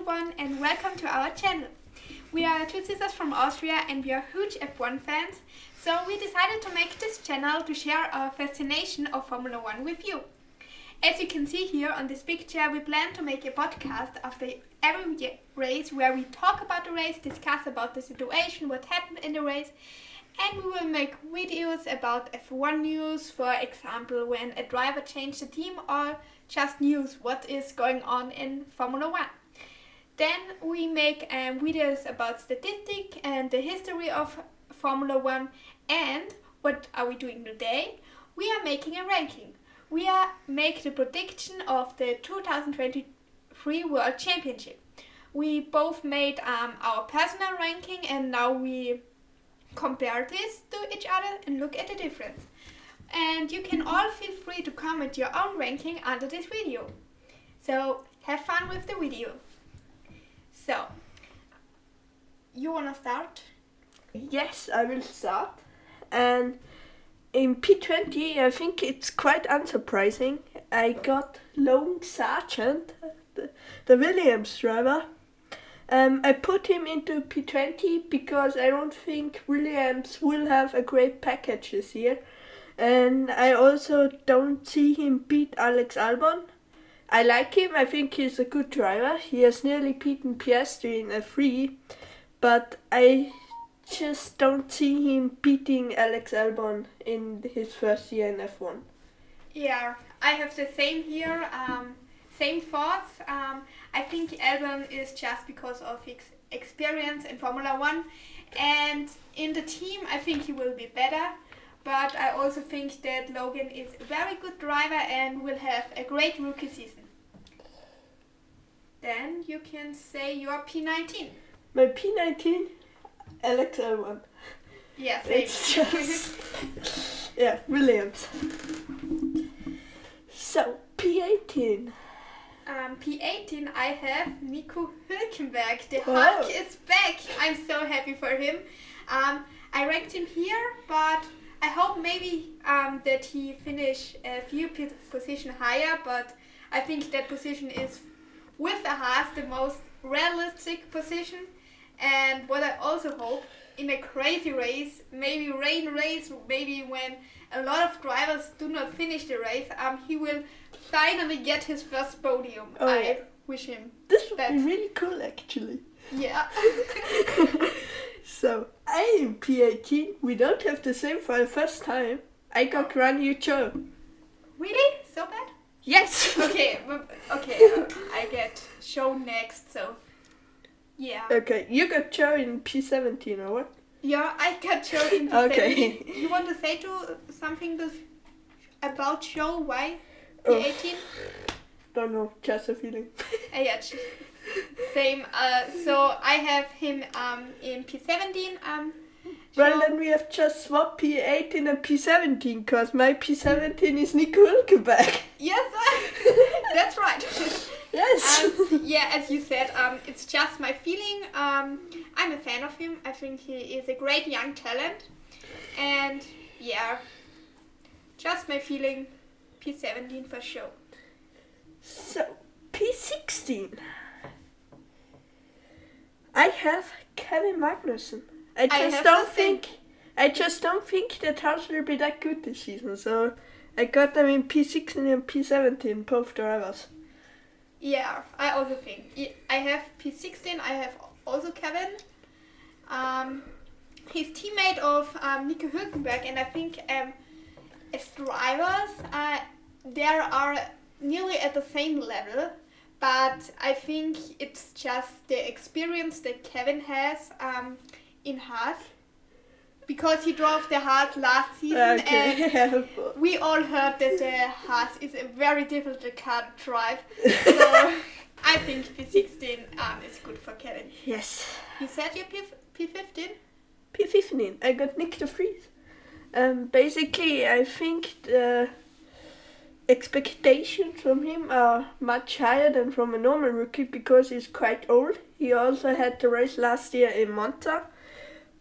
everyone and welcome to our channel. We are two sisters from Austria and we are huge F1 fans, so we decided to make this channel to share our fascination of Formula 1 with you. As you can see here on this picture, we plan to make a podcast after every race where we talk about the race, discuss about the situation, what happened in the race, and we will make videos about F1 news, for example when a driver changed the team, or just news what is going on in Formula 1. Then we make videos about statistics and the history of Formula 1, and what are we doing today? We are making a ranking. We are make the prediction of the 2023 World Championship. We both made our personal ranking and now we compare this to each other and look at the difference. And you can all feel free to comment your own ranking under this video. So have fun with the video. So, you wanna start? Yes, I will start. And in P20, I think it's quite unsurprising. I got Logan Sargent, the Williams driver. I put him into P20 because I don't think Williams will have a great package this year. And I also don't see him beat Alex Albon. I like him, I think he's a good driver. He has nearly beaten Piastri in F3, but I just don't see him beating Alex Albon in his first year in F1. Yeah, I have the same here, same thoughts. I think Albon is just because of his experience in Formula 1, and in the team I think he will be better. But I also think that Logan is a very good driver and will have a great rookie season. Then you can say your P19. My P19, Alex Albon. Yeah, same. It's just, yeah, Williams. So, P18. P18 I have Nico Hülkenberg. The Hulk is back. I'm so happy for him. I ranked him here, but I hope maybe that he finish a few position higher, but I think that position is with the Haas the most realistic position. And what I also hope, in a crazy race, maybe rain race, maybe when a lot of drivers do not finish the race, he will finally get his first podium. I wish him. This would be really cool actually. Yeah. So, I am P18. We don't have the same for the first time. I got Guan Yu Zhou. Really? So bad? Yes! Okay, I get show next, so yeah. Okay, you got Zhou in P17 or what? Yeah, I got show in P17. Okay. You want to say something about show? Why P18? Don't know, just a feeling. Yeah, same. So I have him in P17. Well, then we have just swapped P18 and P17, because my P17 is Nico Hülkenberg. Yes, that's right. Yes. Yeah, as you said, it's just my feeling. I'm a fan of him. I think he is a great young talent. And yeah, just my feeling, P17 for sure. So, P16. I have Kevin Magnussen. I just don't think that house will be that good this season. So I got them in P16 and P17, both drivers. Yeah, I also think. I have P16. I have also Kevin. He's teammate of Nico Hülkenberg, and I think as drivers, they are nearly at the same level. But I think it's just the experience that Kevin has in Haas, because he drove the Haas last season, and we all heard that the Haas is a very difficult car to drive. So I think P16 is good for Kevin. Yes. You said your P15? P15. I got Nick de Vries. Basically, I think the expectations from him are much higher than from a normal rookie because he's quite old. He also had the race last year in Monza.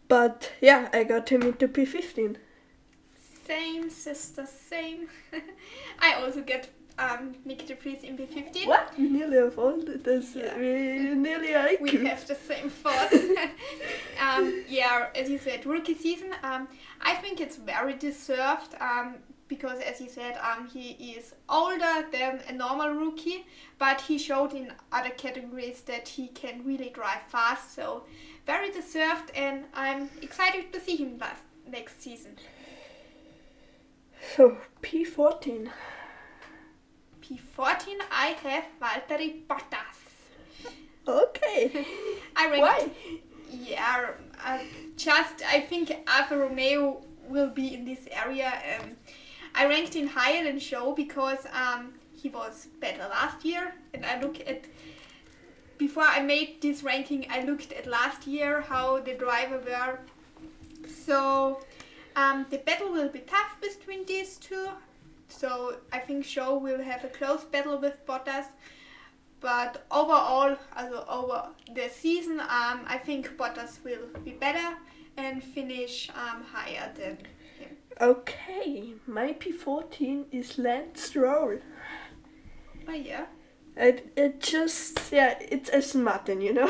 But yeah, I got him into P15. Same, sister, same. I also get Nick de Vries in P15. What? We nearly have all this. Yeah. We nearly are We equal. have the same thoughts. Yeah, as you said, rookie season. I think it's very deserved because, as you said, he is older than a normal rookie, but he showed in other categories that he can really drive fast. So very deserved, and I'm excited to see him next season. So, P14. P14, I have Valtteri Bottas. Okay. I ranked, Why? Yeah, I think Alfa Romeo will be in this area. I ranked him higher than Show because he was better last year, and before I made this ranking, I looked at last year how the driver were. So the battle will be tough between these two. So I think Show will have a close battle with Bottas. But overall, over the season, I think Bottas will be better and finish higher than him. Okay, my P14 is Lance Stroll. Oh yeah. It just, yeah, it's Aston Martin, you know?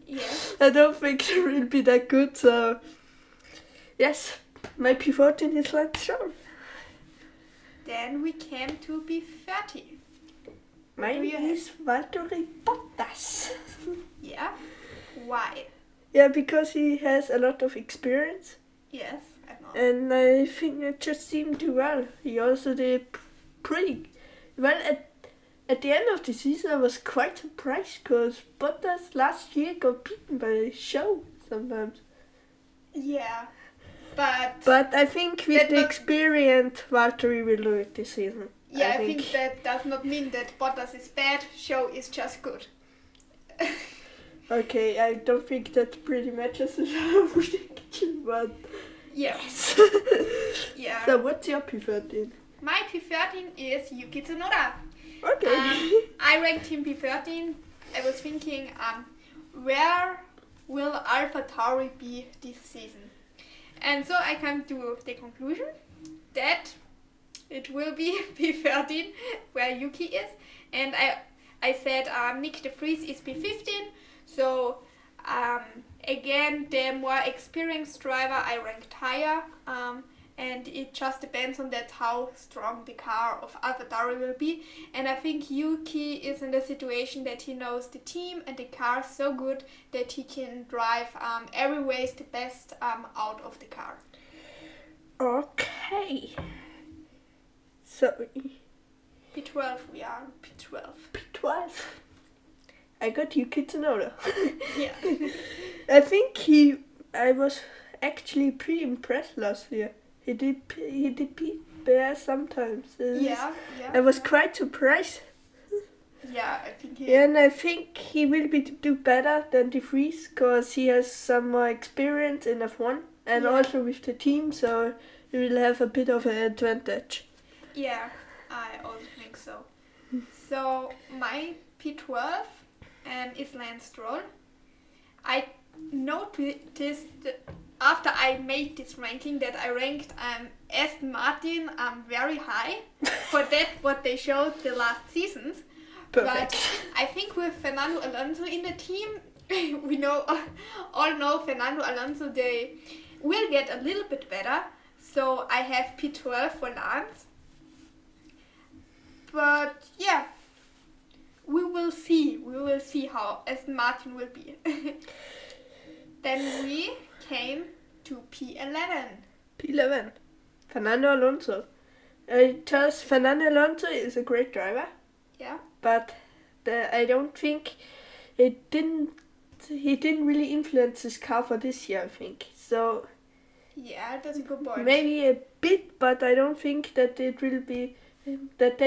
Yeah. I don't think it will be that good, so yes, my P14 is Lance Stroll. Then we came to P30. Mine do you is Valtteri Bottas. Yeah. Why? Yeah, because he has a lot of experience, Yes, I know. and I think it just seemed to well. He also did pretty well at the end of the season. I was quite surprised because Bottas last year got beaten by Show sometimes. Yeah. But But I think with That the not- experience, Valtteri will do it this season. yeah, I think that does not mean that Bottas is bad. Show is just good. Okay, I don't think that pretty matches with our prediction, but Yeah. yes. Yeah. So what's your P13? My P13 is Yuki Tsunoda. Okay. I ranked him P13. I was thinking, where will AlphaTauri be this season? And so I come to the conclusion that it will be P13 where Yuki is. And I said Nick de Vries is P15. So again, the more experienced driver I ranked higher. And it just depends on that how strong the car of AlphaTauri will be. And I think Yuki is in the situation that he knows the team and the car so good that he can drive every ways the best out of the car. Okay. So P12 we are, P12. P12. I got Yuki Tsunoda. Yeah. I think I was actually pretty impressed last year. He did beat Bear sometimes. Yeah. I was quite surprised. Yeah, I think Yeah, and I think he will do better than De Vries because he has some more experience in F1 and Yeah. also with the team, so he will have a bit of an advantage. Yeah, I also think so. So my P12 is Lance Stroll. I noticed that after I made this ranking that I ranked Aston Martin very high for that what they showed the last seasons. Perfect. But I think with Fernando Alonso in the team, we all know Fernando Alonso, they will get a little bit better. So I have P12 for Lance. But yeah, we will see. We will see how Aston Martin will be. Then we came to P11. P11. Fernando Alonso. Just Fernando Alonso is a great driver, Yeah. but I don't think he didn't really influence his car for this year, I think. So Yeah, that's a good point. maybe a bit, but I don't think that they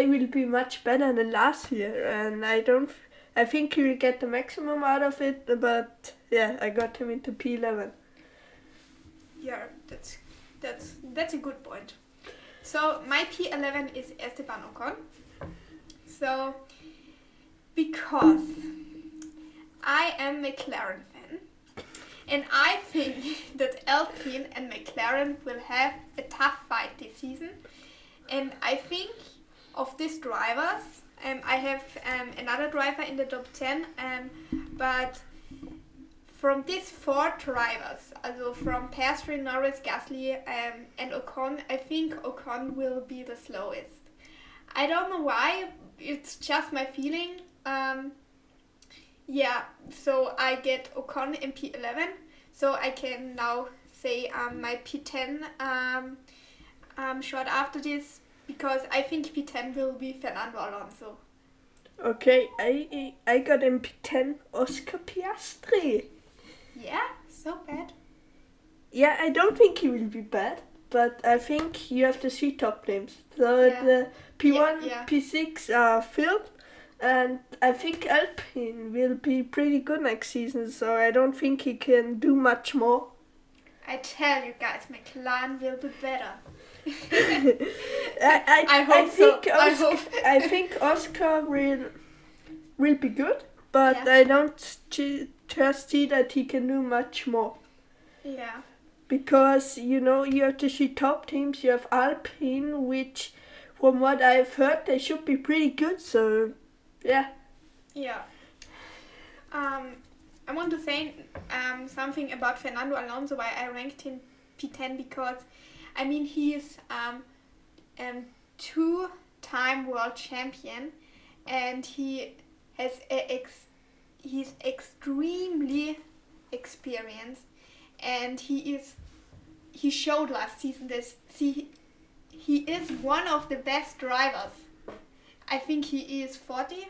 will be much better than last year. And I think he will get the maximum out of it. But yeah, I got him into P11. Yeah, that's a good point. So my P11 is Esteban Ocon. So because I am McLaren fan, and I think that Alpine and McLaren will have a tough fight this season, and I think of these drivers. I have another driver in the top 10, but from these 4 drivers, also from Piastri, Norris, Gasly, and Ocon, I think Ocon will be the slowest. I don't know why, it's just my feeling. So I get Ocon in P11, so I can now say my P10 short after this, because I think P10 will be Fernando Alonso. Okay, I got in P10 Oscar Piastri. Yeah, so bad. Yeah, I don't think he will be bad, but I think you have to see top names. So the P1, P6 are filled, and I think Alpine will be pretty good next season, so I don't think he can do much more. I tell you guys, McLaren will be better. I think Oscar will be good, but I don't just see that he can do much more. Yeah. Because, you have to see top teams. You have Alpine, which, from what I've heard, they should be pretty good. So, yeah. Yeah. I want to say something about Fernando Alonso, why I ranked him P10, because, I mean, he is 2-time world champion, and he has he's extremely experienced, and he showed last season this. He is one of the best drivers. I think he is 40.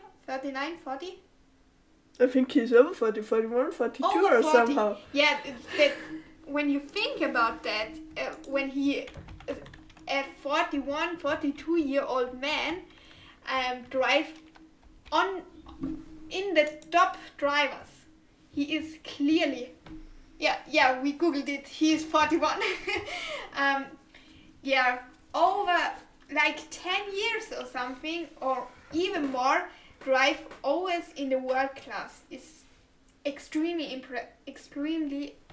I think he's over 40, 41, 42 over or 40. somehow. Yeah, when you think about that, when he, a 41, 42-year-old man, drive in the top drivers, he is clearly, we googled it, he is 41. Over like 10 years or something, or even more, drive always in the world class is extremely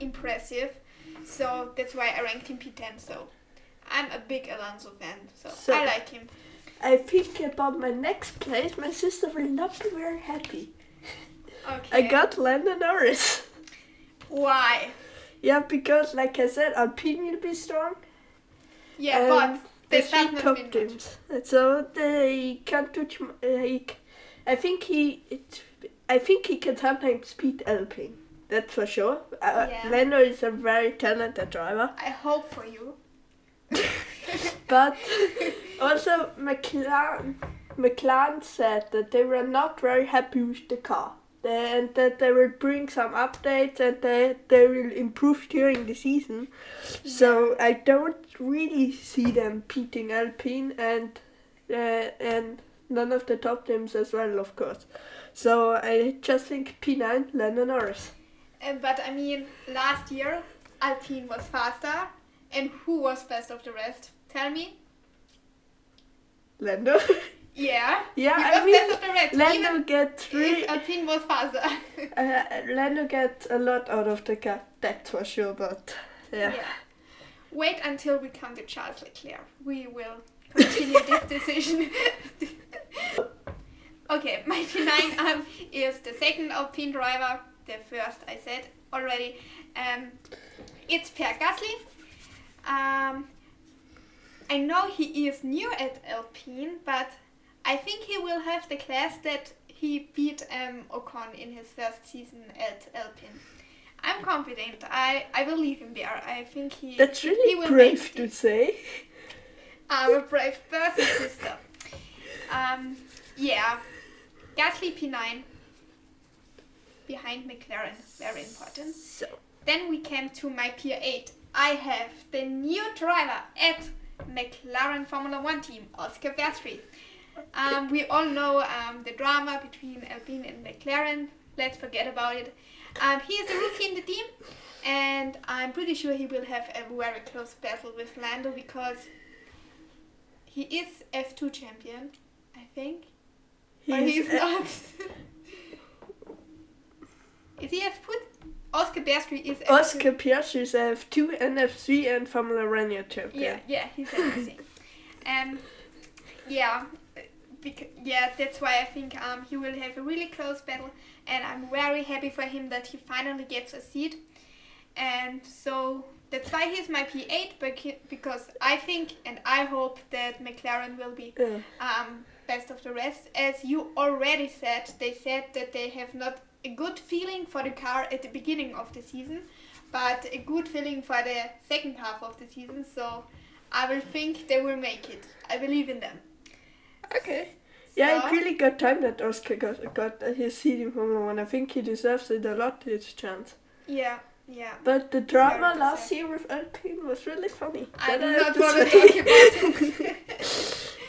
impressive. So that's why I ranked him P10. So I'm a big Alonso fan, so I like him. I think about my next place, my sister will not be very happy. Okay. I got Lando Norris. Why? Yeah, because like I said, Alpine will be strong. Yeah, but they see top teams, so they can't do. I think he can sometimes beat Alpine. That's for sure. Lando is a very talented driver. I hope for you. But also McLaren said that they were not very happy with the car. And that they will bring some updates and they will improve during the season. Yeah. So I don't really see them beating Alpine and none of the top teams as well, of course. So I just think P9, Lando Norris. But I mean, last year Alpine was faster, and who was best of the rest? Tell me. Lando. Yeah. Yeah, he was best of the rest. Lando gets if Alpine was faster. Lando gets a lot out of the car, that's for sure. But yeah. Wait until we come to Charles Leclerc. We will continue this decision. Okay, my P9 is the second Alpine driver. The first I said already. It's Pierre Gasly. I know he is new at Alpine, but I think he will have the class that he beat Ocon in his first season at Alpine. I'm confident. I believe him there. I think he. That's really he will brave to say. I'm a brave person, sister. Gasly P9 behind McLaren. Very important. So then we came to my P8. I have the new driver at McLaren Formula 1 team, Oscar Piastri. We all know the drama between Alpine and McLaren. Let's forget about it. He is the rookie in the team, and I'm pretty sure he will have a very close battle with Lando because he is F2 champion, I think. He's not. Is he F2? Oscar Piastri is F2. Oscar Piastri is F2 and F3 and Formula 1 champion. Yeah, he's everything. Yeah, that's why I think he will have a really close battle, and I'm very happy for him that he finally gets a seat. And so that's why he's my P8, because I think and I hope that McLaren will be best of the rest. As you already said, they said that they have not a good feeling for the car at the beginning of the season, but a good feeling for the second half of the season. So I will think they will make it. I believe in them. Okay. Yeah, it really got time that Oscar got his seat in Formula 1. I think he deserves it a lot, his chance. Yeah. But the drama last year with Alpine was really funny. I do not want to talk about it.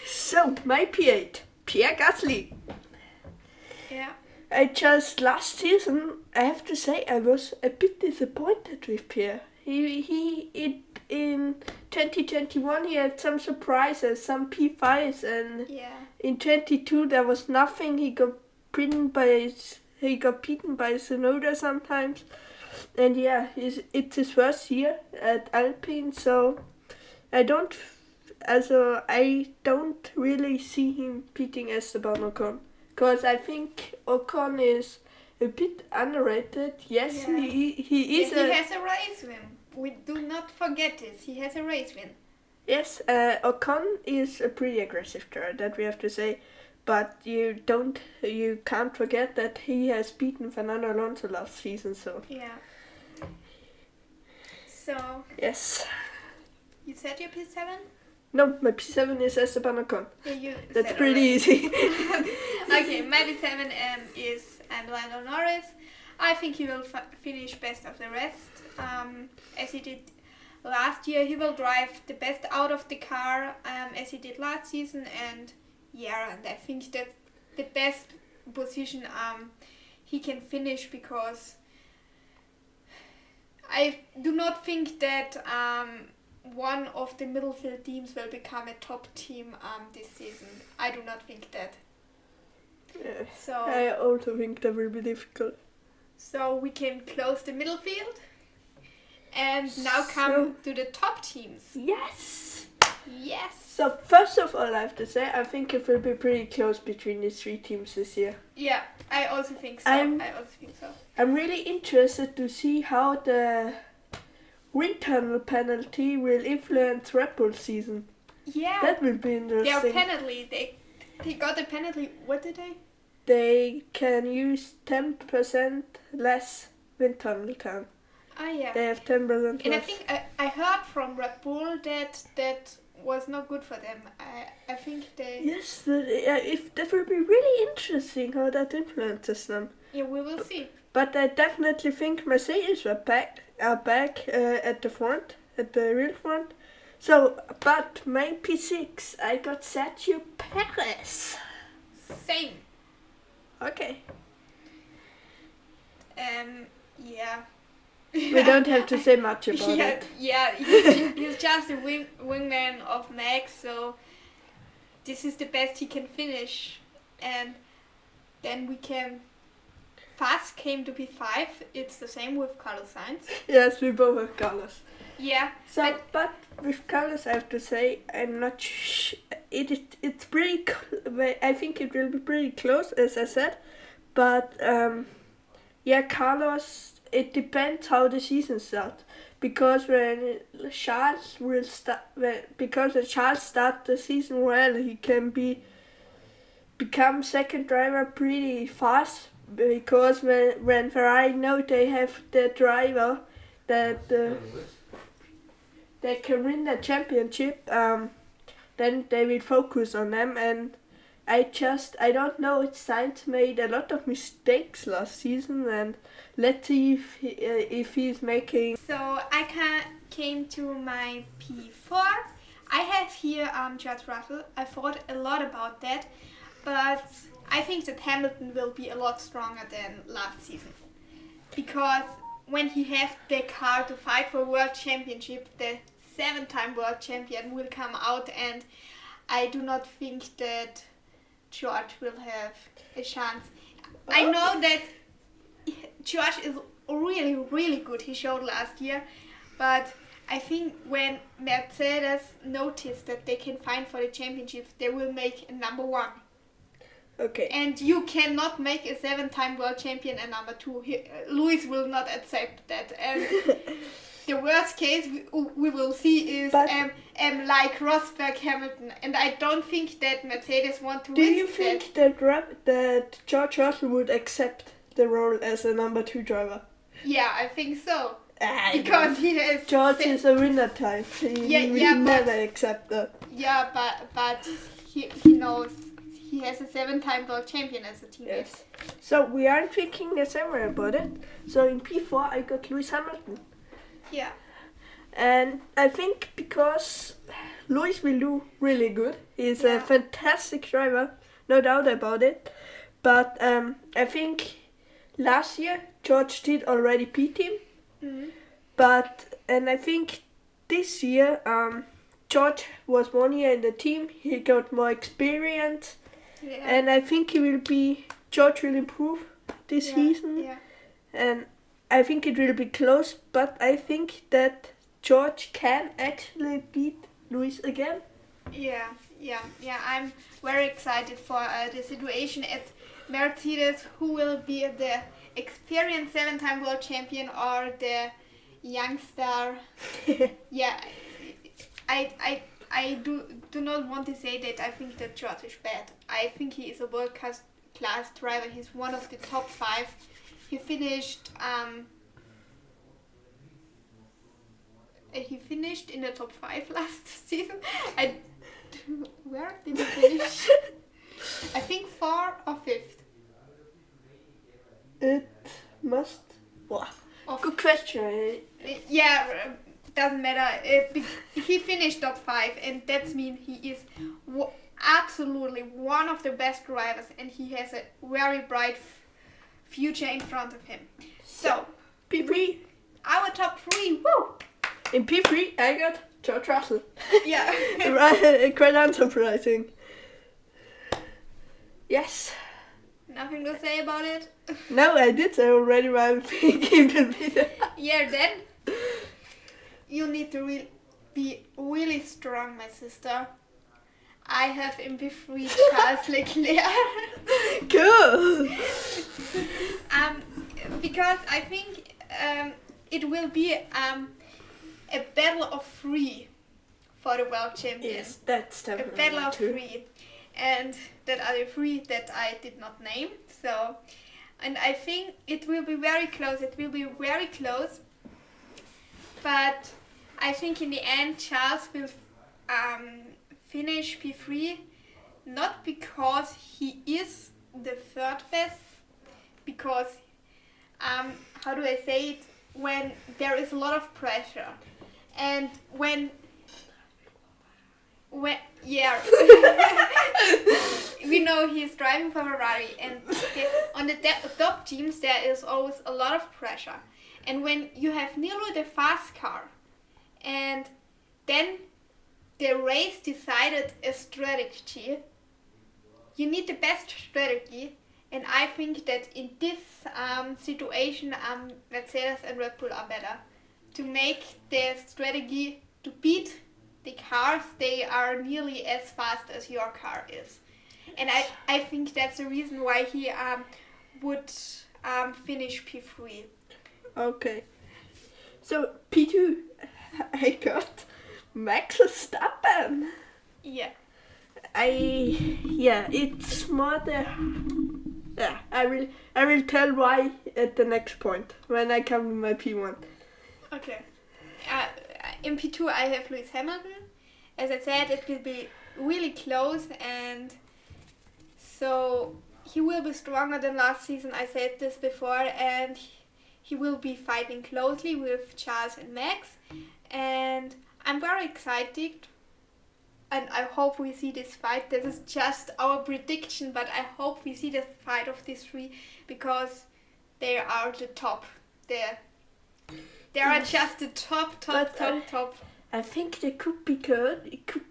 So, my P8, Pierre Gasly. Yeah. Last season, I have to say, I was a bit disappointed with Pierre. In 2021 he had some surprises, some P5s, and in 22 there was nothing. He got beaten by Tsunoda sometimes, and it's his first year at Alpine, so I don't really see him beating Esteban Ocon, because I think Ocon is a bit underrated. Yes, he is. He has a race win. We do not forget this. He has a race win. Yes, Ocon is a pretty aggressive driver, that we have to say. But you can't forget that he has beaten Fernando Alonso last season. So yeah. So yes. You said your P7? No, my P7 is Esteban Ocon. Yeah, that's pretty easy. Okay, my P7 is Lando Norris. I think he will finish best of the rest. As he did last year, he will drive the best out of the car, as he did last season, and I think that's the best position he can finish, because I do not think that one of the middle field teams will become a top team this season. I do not think that. Yeah. So I also think that will be difficult. So we can close the middle field and now come to the top teams. Yes! Yes! So first of all, I have to say, I think it will be pretty close between these three teams this year. Yeah, I also think so. I'm really interested to see how the wind tunnel penalty will influence Red Bull season. Yeah. That will be interesting. They got a penalty. What did they? They can use 10% less wind tunnel time. Ah, yeah. They have 10% less. And I think I heard from Red Bull that was not good for them. I think they... Yes, that will be really interesting how that influences them. Yeah, we will see. But I definitely think Mercedes are back at the front, at the real front. So, but my P6, I got Sergio Perez. Same. Okay. Yeah. We don't have to say much about it. Yeah, he's just a wingman of Max, so this is the best he can finish. And then we can... Fast came to P5. It's the same with Carlos Sainz. Yes, we both have Carlos. Yeah. So, but with Carlos, I have to say, I'm not. It's pretty. I think it will be pretty close, as I said. But Carlos. It depends how the season starts. Because when Charles start the season well, he can become second driver pretty fast. Because when Ferrari know they have the driver that they can win the championship, then they will focus on them. And I don't know. Sainz made a lot of mistakes last season, and let's see if he's making. So I came to my P4. I have here George Russell. I thought a lot about that, but I think that Hamilton will be a lot stronger than last season, because when he has the car to fight for World Championship, the 7-time World Champion will come out, and I do not think that George will have a chance. I know that George is really, really good, he showed last year, but I think when Mercedes notice that they can fight for the championship, they will make a number 1. Okay. And you cannot make a 7-time world champion a number 2. Lewis will not accept that. And the worst case we will see is like Rosberg, Hamilton. And I don't think that Mercedes want to risk that. Do you think that George Russell would accept the role as a number 2 driver? Yeah, I think so. Because he has... George is a winner type. He never accept that. Yeah, but he knows he has a 7-time world champion as a teammate. Yes. So we aren't thinking the same way about it. So in P4 I got Lewis Hamilton. Yeah. And I think because Lewis will do really good. He's a fantastic driver, no doubt about it. But I think last year George did already beat him. And I think this year George was 1 year in the team. He got more experience. Yeah. And I think George will improve this season. Yeah. And I think it will be close, but I think that George can actually beat Lewis again. Yeah. I'm very excited for the situation at Mercedes. Who will be the experienced 7-time world champion or the youngster? Yeah, I do not want to say that I think that George is bad. I think he is a world class driver. He's one of the top 5. He finished in the top 5 last season. Where did he finish? I think 4th or 5th. It must... Good question. Yeah, doesn't matter. He finished top 5, and that means he is absolutely one of the best drivers, and he has a very bright future in front of him. So, P3. Our top 3, woo! In P3, I got George Russell. Yeah. Quite unsurprising. Yes. Nothing to say about it? No, I did say already why I'm thinking will be there. Yeah, then you need to be really strong, my sister. I have in P3 Charles Leclerc. Cool. Because I think it will be a battle of 3 for the world champion. Yes, that's definitely a battle of 3. And that are the 3 that I did not name. So, and I think it will be very close. But I think in the end, Charles will finish P3, not because he is the 3rd best, because how do I say it? When there is a lot of pressure, and when we know he's driving for Ferrari, and on the top teams there is always a lot of pressure. And when you have nearly the fast car, and then the race decided a strategy, you need the best strategy. And I think that in this situation, Mercedes and Red Bull are better to make the strategy to beat the cars. They are nearly as fast as your car is. And I think that's the reason why he would finish P3. Okay. So P2, I got Max Verstappen. Yeah. It's more the... Yeah, I will tell why at the next point when I come to my P1. Okay. In P2 I have Lewis Hamilton. As I said, it will be really close, and so he will be stronger than last season. I said this before, and he will be fighting closely with Charles and Max, and I'm very excited. And I hope we see this fight. This is just our prediction, but I hope we see the fight of these 3 because they are the top. They are just the top. I think they could be good. It could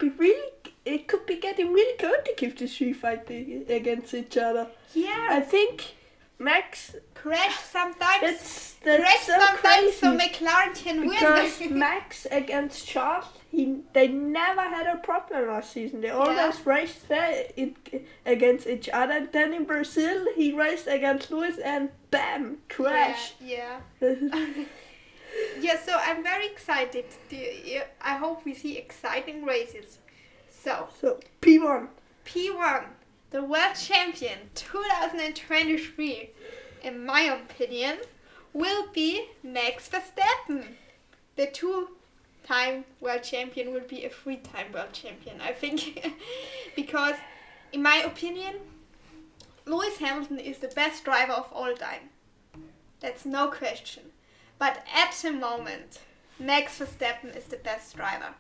be getting really good to keep the 3 fighting against each other. Yeah. I think Max crash sometimes. that's crash so sometimes so crazy. McLaren can win. Because Max against Charles, they never had a problem last season. They always raced fair against each other. And then in Brazil, he raced against Lewis and bam, crash. Yeah. Yeah, so I'm very excited. I hope we see exciting races. So P1. P1, the world champion 2023, in my opinion, will be Max Verstappen. The 2-time world champion will be a 3-time world champion, I think. Because, in my opinion, Lewis Hamilton is the best driver of all time. That's no question. But at the moment, Max Verstappen is the best driver.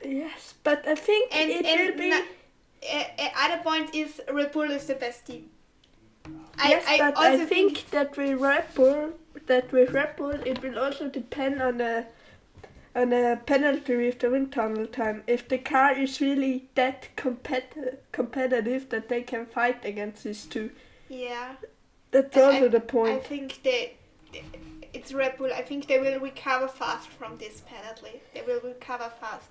Yes, but I think it will be... Other point is Red Bull is the best team. I think that with Red Bull, it will also depend on a penalty with the wind tunnel time. If the car is really that competitive that they can fight against these two. Yeah. That's also the point. I think it's Red Bull. I think they will recover fast from this penalty. They will recover fast.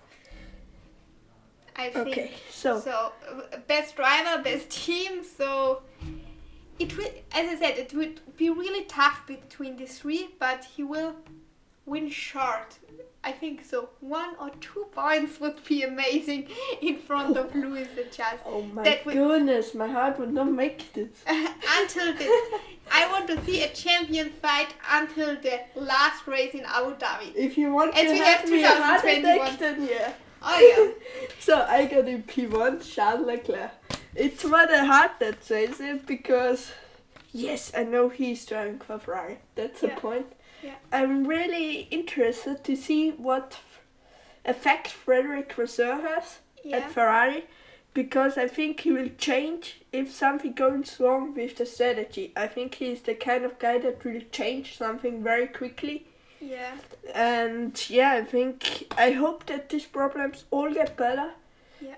I think. Okay, so best driver, best team. So it will, as I said, it would be really tough between the three, but he will win short. I think so. 1 or 2 points would be amazing in front of Lewis and Charles. Oh my goodness, my heart would not make this. I want to see a champion fight until the last race in Abu Dhabi. If you want as to we have me a heart 2021. attack, then yeah. Oh yeah. So I got in P1, Charles Leclerc. It's not a heart that says it because, yes, I know he's driving for Ferrari. That's the point. Yeah. I'm really interested to see what effect Frederic Vasseur has at Ferrari, because I think he will change if something goes wrong with the strategy. I think he's the kind of guy that will change something very quickly. Yeah. And yeah, I hope that these problems all get better. Yeah.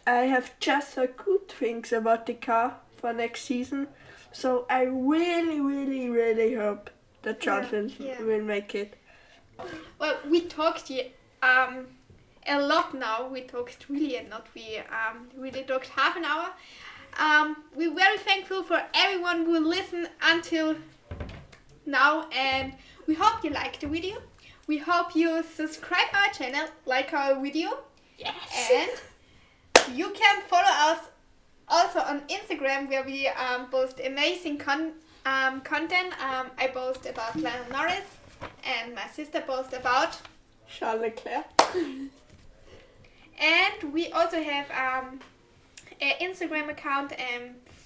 I have just heard good things about the car for next season. So I really, really, really hope that Charles will make it. Well, we talked a lot now. We talked really a lot. We really talked half an hour. We're very thankful for everyone who listened until now, and we hope you liked the video. We hope you subscribe our channel, like our video. Yes. And you can follow us also on Instagram, where we post amazing content. I post about Lionel Norris, and my sister posts about Charles Leclerc. And we also have an Instagram account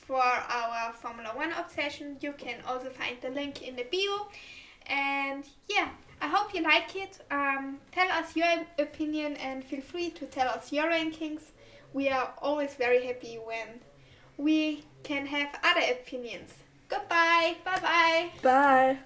for our Formula 1 obsession. You can also find the link in the bio. And yeah, I hope you like it. Tell us your opinion and feel free to tell us your rankings. We are always very happy when we can have other opinions. Goodbye. Bye-bye. Bye.